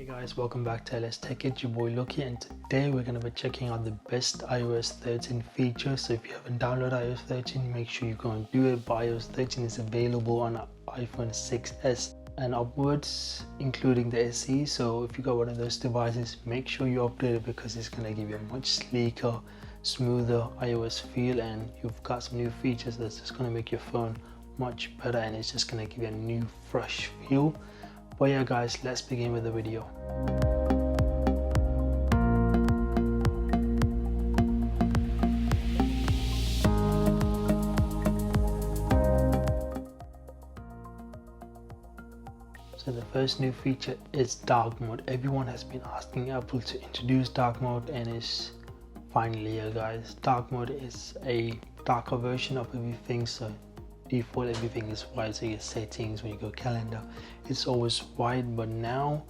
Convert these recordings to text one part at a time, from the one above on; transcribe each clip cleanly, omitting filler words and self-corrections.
Guys, welcome back to LS Tech. It's your boy Loki, and today we're going to be checking out the best iOS 13 features. So if you haven't downloaded iOS 13, make sure you go and do it. But iOS 13 is available on iPhone 6s and upwards, including the SE. So if you got one of those devices, make sure you update it because it's going to give you a much sleeker, smoother iOS feel, and you've got some new features that's just going to make your phone much better, and it's just going to give you a new fresh feel. But yeah guys, let's begin with the video. So the first new feature is dark mode. Everyone has been asking Apple to introduce dark mode, and it's finally here guys. Dark mode is a darker version of everything. So default everything is white, so your settings, when you go calendar, it's always white, but now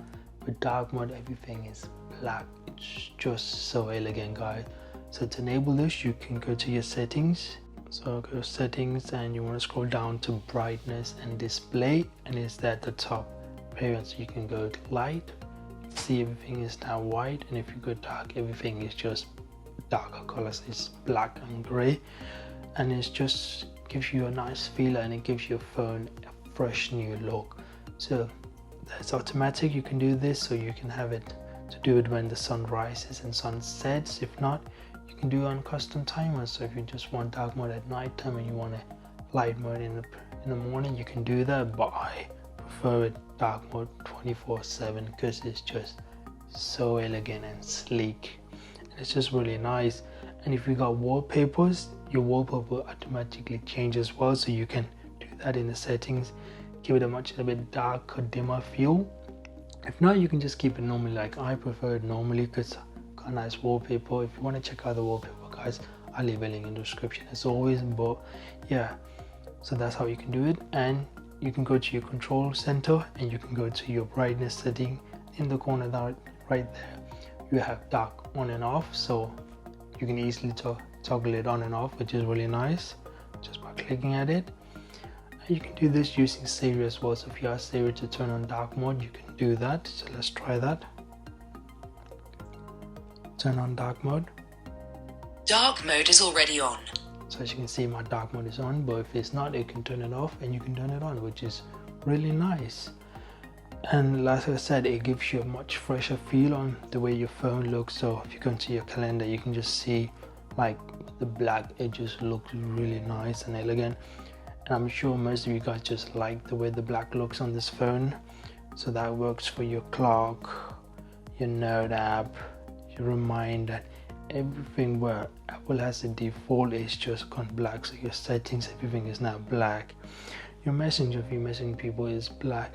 with dark mode everything is black. It's just so elegant guys. So to enable this, you can go to your settings. So go settings and you want to scroll down to brightness and display, and it's at the top period. So you can go light, see everything is now white, and if you go dark, everything is just darker colors. It's black and gray, and it's just gives you a nice feel, and it gives your phone a fresh new look. So that's automatic. You can do this, so you can have it to do it when the sun rises and sun sets. If not, you can do it on custom timers. So if you just want dark mode at night time and you want a light mode in the morning, you can do that, but I prefer it dark mode 24/7 because it's just so elegant and sleek, and it's just really nice. And if you got wallpapers, your wallpaper will automatically change as well, so you can do that in the settings, give it a little bit darker, dimmer feel. If not, you can just keep it normally, like I prefer it normally because it's got a nice wallpaper. If you want to check out the wallpaper guys, I'll leave a link in the description as always. But yeah, so that's how you can do it. And you can go to your control center and you can go to your brightness setting. In the corner down right there, you have dark on and off, so you can easily toggle it on and off, which is really nice just by clicking at it. And you can do this using Siri as well. So if you ask Siri to turn on dark mode, you can do that. So let's try that. Turn on dark mode. Dark mode is already on. So as you can see, my dark mode is on, but if it's not, you can turn it off and you can turn it on, which is really nice. And like I said, it gives you a much fresher feel on the way your phone looks. So if you go into your calendar, you can just see like the black edges look really nice and elegant. And I'm sure most of you guys just like the way the black looks on this phone. So that works for your clock, your note app, your reminder, everything where Apple has the default is just gone black. So your settings, everything is now black. Your messenger, if you're messaging people, is black.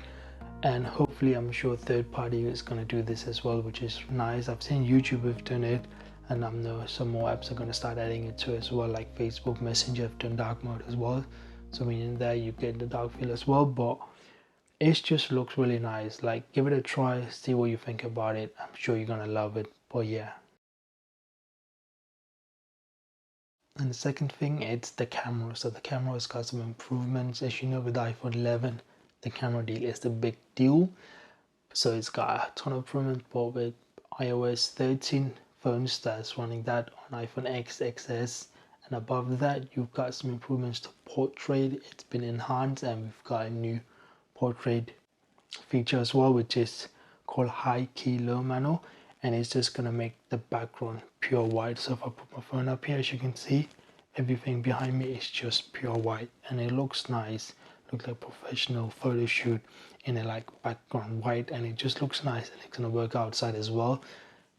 And hopefully, I'm sure third party is going to do this as well, which is nice. I've seen YouTube have done it, and I know some more apps are going to start adding it to as well, like Facebook Messenger have done dark mode as well. So in there you get the dark feel as well, but it just looks really nice. Like, give it a try, see what you think about it. I'm sure you're going to love it. But yeah. And the second thing, it's the camera. So the camera has got some improvements. As you know, with iPhone 11, the camera deal is the big deal. So it's got a ton of improvements, but with iOS 13 phones that's running that on iPhone X, XS, and above that, you've got some improvements to portrait. It's been enhanced, and we've got a new portrait feature as well, which is called high key low manual, and it's just gonna make the background pure white. So if I put my phone up here, as you can see, everything behind me is just pure white, and it looks nice. Looks like professional photo shoot in a like background white, and it just looks nice, and it's gonna work outside as well.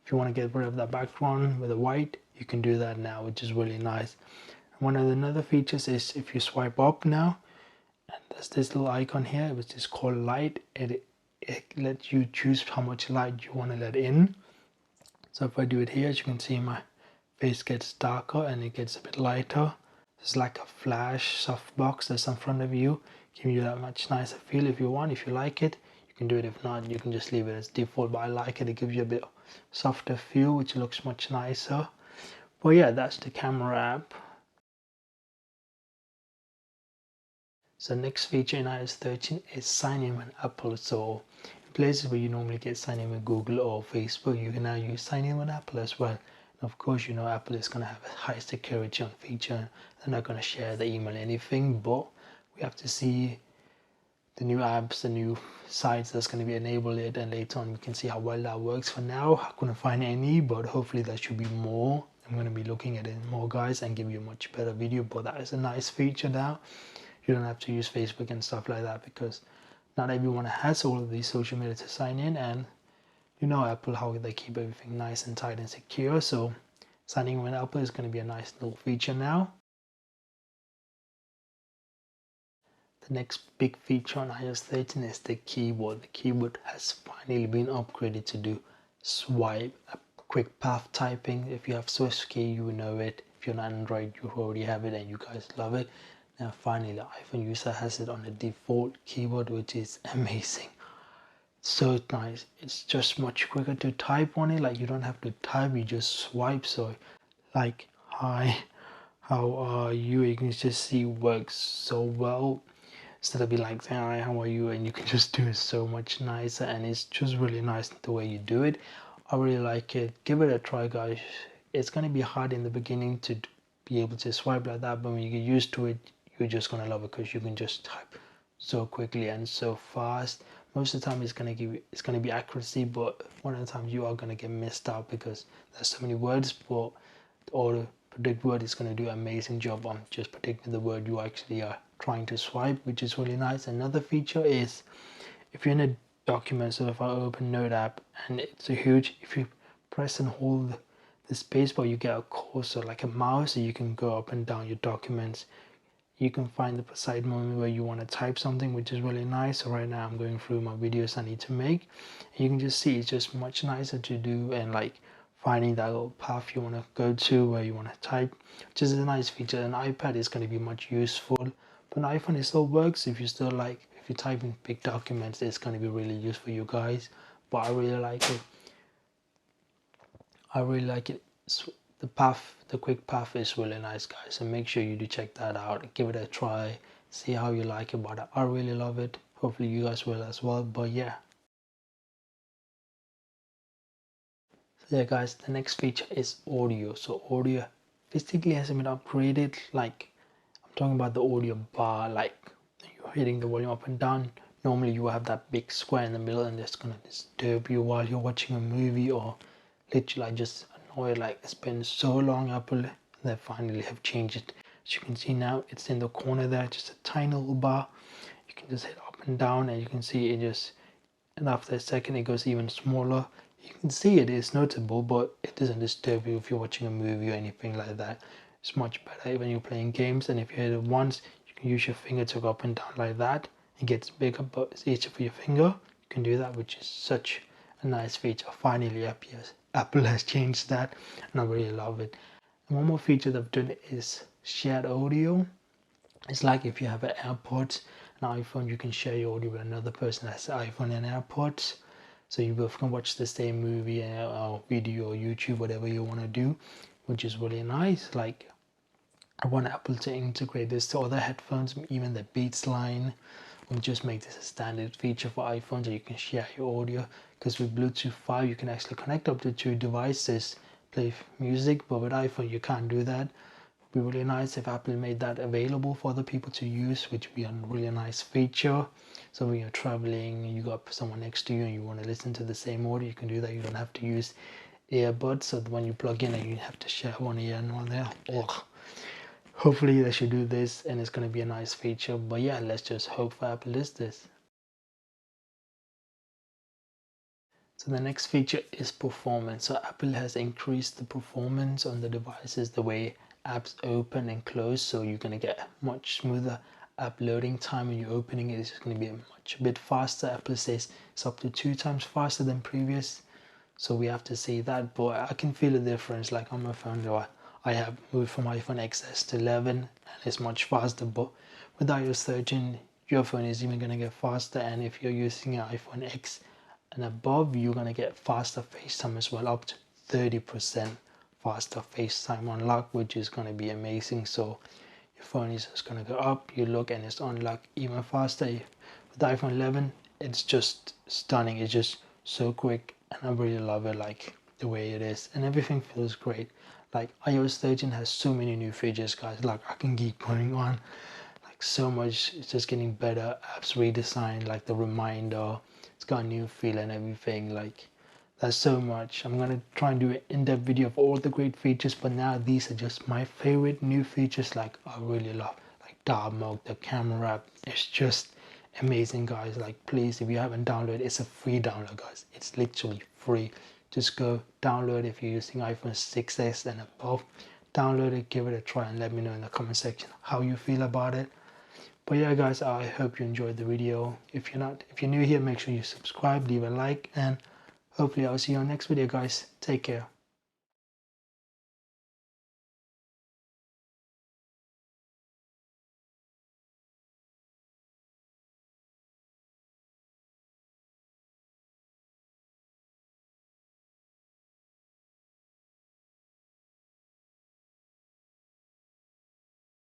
If you want to get rid of that background with the white, you can do that now, which is really nice. And one of the other features is if you swipe up now, and there's this little icon here which is called light. It lets you choose how much light you want to let in. So if I do it here, as you can see, my face gets darker and it gets a bit lighter. It's like a flash softbox that's in front of you, giving you that much nicer feel. If you want, if you like it, you can do it. If not, you can just leave it as default, but I like it. It gives you a bit softer feel, which looks much nicer. But yeah, that's the camera app. So next feature in iOS 13 is sign in with Apple. So places where you normally get sign in with Google or Facebook, you can now use sign in with Apple as well. And of course, you know Apple is going to have a high security on feature. They're not going to share the email or anything, but we have to see the new apps, the new sites that's going to be enabled it, and later on we can see how well that works. For now, I couldn't find any, but hopefully there should be more. I'm going to be looking at it more, guys, and give you a much better video. But that is a nice feature now. You don't have to use Facebook and stuff like that, because not everyone has all of these social media to sign in, and you know Apple, how they keep everything nice and tight and secure. So signing in with Apple is going to be a nice little feature now. The next big feature on iOS 13 is the keyboard. The keyboard has finally been upgraded to do swipe, quick path typing. If you have SwiftKey, you know it. If you're on Android, you already have it and you guys love it. Now finally, the iPhone user has it on the default keyboard, which is amazing. So nice. It's just much quicker to type on it. Like, you don't have to type, you just swipe. So like, hi, how are you? You can just see works so well. Instead of be like, hi, how are you? And you can just do it so much nicer, and it's just really nice the way you do it. I really like it. Give it a try, guys. It's going to be hard in the beginning to be able to swipe like that, but when you get used to it, you're just going to love it, because you can just type so quickly and so fast. Most of the time it's going to be accuracy, but one of the times you are going to get missed out because there's so many words. But the auto predict word is going to do an amazing job on just predicting the word you actually are trying to swipe, which is really nice. Another feature is if you're in a document, so if I open Note app and it's a huge, if you press and hold the space bar, you get a cursor like a mouse, so you can go up and down your documents. You can find the precise moment where you want to type something, which is really nice. So right now I'm going through my videos I need to make, and you can just see it's just much nicer to do, and like finding that little path you want to go to where you want to type, which is a nice feature. An iPad is going to be much useful, but an iPhone, it still works. If you still like, if you type in big documents, it's going to be really useful for you guys. But I really like it. I really like it. The path, the quick path is really nice, guys. So make sure you do check that out. Give it a try. See how you like it. But I really love it. Hopefully you guys will as well. But yeah. So yeah, guys, the next feature is audio. So audio physically hasn't been upgraded. Like, I'm talking about the audio bar. Like, you're hitting the volume up and down. Normally you have that big square in the middle, and it's gonna disturb you while you're watching a movie, or literally just annoy. Like, it's been so long. Apple, they finally have changed it. As you can see now, it's in the corner there, just a tiny little bar. You can just hit up and down, and you can see it just, and after a second it goes even smaller. You can see it is notable, but it doesn't disturb you if you're watching a movie or anything like that. It's much better when you're playing games, and if you hit it once, you can use your finger to go up and down like that. It gets bigger, but it's easier for your finger. You can do that, which is such a nice feature. Finally, Apple has changed that, and I really love it. And one more feature they've done is shared audio. It's like if you have an AirPods, an iPhone, you can share your audio with another person that has an iPhone and AirPods. So you both can watch the same movie or video or YouTube, whatever you want to do, which is really nice. Like, I want Apple to integrate this to other headphones, even the Beats line, or just make this a standard feature for iPhones, so you can share your audio. Because with Bluetooth 5, you can actually connect up to 2 devices, play music, but with iPhone, you can't do that. It would be really nice if Apple made that available for other people to use, which would be a really nice feature. So when you're traveling, you got someone next to you and you want to listen to the same audio, you can do that. You don't have to use earbuds, so when you plug in and you have to share one ear and one there. Ugh. Hopefully they should do this, and it's going to be a nice feature. But yeah, let's just hope for Apple does this. So the next feature is performance. So Apple has increased the performance on the devices, the way apps open and close. So you're going to get much smoother app loading time when you're opening it. It's just going to be a bit faster. Apple says it's up to 2 times faster than previous. So we have to see that, but I can feel a difference. Like on my phone, I have moved from iPhone XS to 11, and it's much faster. But with iOS 13, your phone is even going to get faster. And if you're using an iPhone X and above, you're going to get faster FaceTime as well, up to 30% faster FaceTime unlock, which is going to be amazing. So your phone is just going to go up, you look, and it's unlocked even faster. With the iPhone 11, it's just stunning. It's just so quick, and I really love it, like the way it is, and everything feels great. Like iOS 13 has so many new features, guys. Like I can keep going on, like so much. It's just getting better. Apps redesigned, like the reminder. It's got a new feel and everything. Like there's so much. I'm gonna try and do an in-depth video of all the great features, but now these are just my favorite new features. Like I really love, like dark mode, the camera app. It's just amazing, guys. Like please, if you haven't downloaded, it's a free download, guys. It's literally free. Just go download if you're using iPhone 6s and above. Download it, give it a try, and let me know in the comment section how you feel about it. But yeah, guys, I hope you enjoyed the video. If you're new here, make sure you subscribe, leave a like, and hopefully I'll see you on next video, guys. Take care.